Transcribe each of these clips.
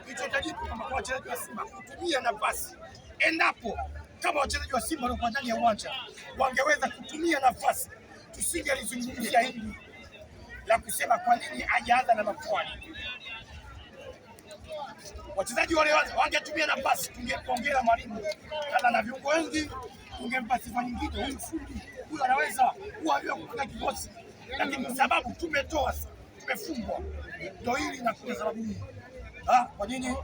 Kilichohitajika kama kwa wachezaji wa Simba kutumia nafasi, endapo kama wachezaji wa Simba walikuwa ndani ya uwanja wangeweza kutumia nafasi, tusingalizungumzia hili la kusema kwa nini hajaanza na Mafuadi. Wachezaji wale wangetumia nafasi, tungeongea mwalimu kama na viungo wengi, tungempa sifa nyingine. Huyu fundi huyu anaweza kuwa kupata kikosi, lakini sababu tumefungwa, ndio hili na kwa sababu hii. Kwa nini?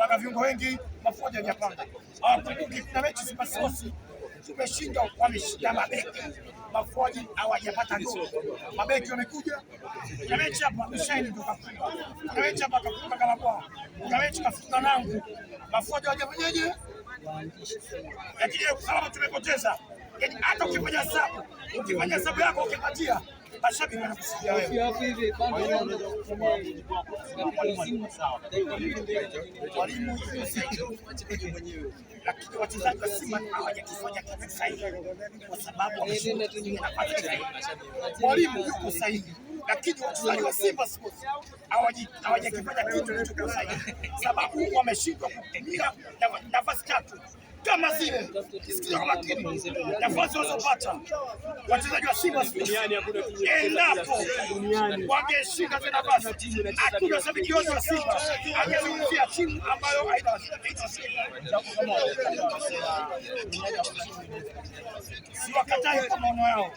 Kwa viungo wengi Mafuadi hajapanda. Hawakumbuki kuna mechi Simba Sports tumeshinda, wameshinda mabeki. Mafuadi hawajapata goli. Mabeki wamekuja. Kuna mechi hapa Mishaini ndio kafunga. Kuna mechi hapa kafunga Kalabwa. Kuna mechi kafunga Nangu. Mafuadi hawajafanyaje? Lakini kwa sababu tumepoteza. Yaani hata ukifanya hesabu yako ukipatia mashabiki wanakusikia wewe. Mwalimu lakini wachezaji wa Simba hawajakifanya kitu sahihi kwa sababu wameshinda nafasi sahihi. Mwalimu yuko sahihi, lakini wachezaji wa Simba Sports hawajakifanya kitu kilicho sahihi sababu wameshindwa kutumia nafasi tatu kama zile. Sikia kwa makini nafasi walizopata wachezaji wa Simba Sports, endapo wangeshinda tena basi hakuna shabiki yote wa Simba angezungumzia timu ambayo haina siwakatai kwa maono yao.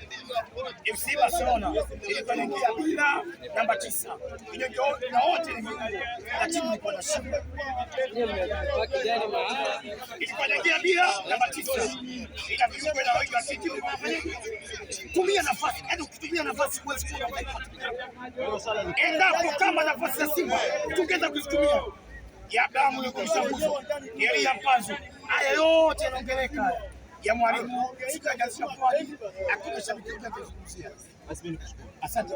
FC Barcelona ilikuwa inaingia bila namba 9 na wote na timu ilikuwa na shida, ilikuwa inaingia bila namba 9 ila viungo na wengi wa City tumia nafasi. Yaani ukitumia nafasi huwezi kuona. Endapo kama nafasi ya Simba tungeweza kuzitumia ya damu ya kumshambuzo ya Mpanzu, haya yote yanaongeleka ya mwalimu sikajazisha kwa hakuna shabiki yote kuzungumzia. Asante.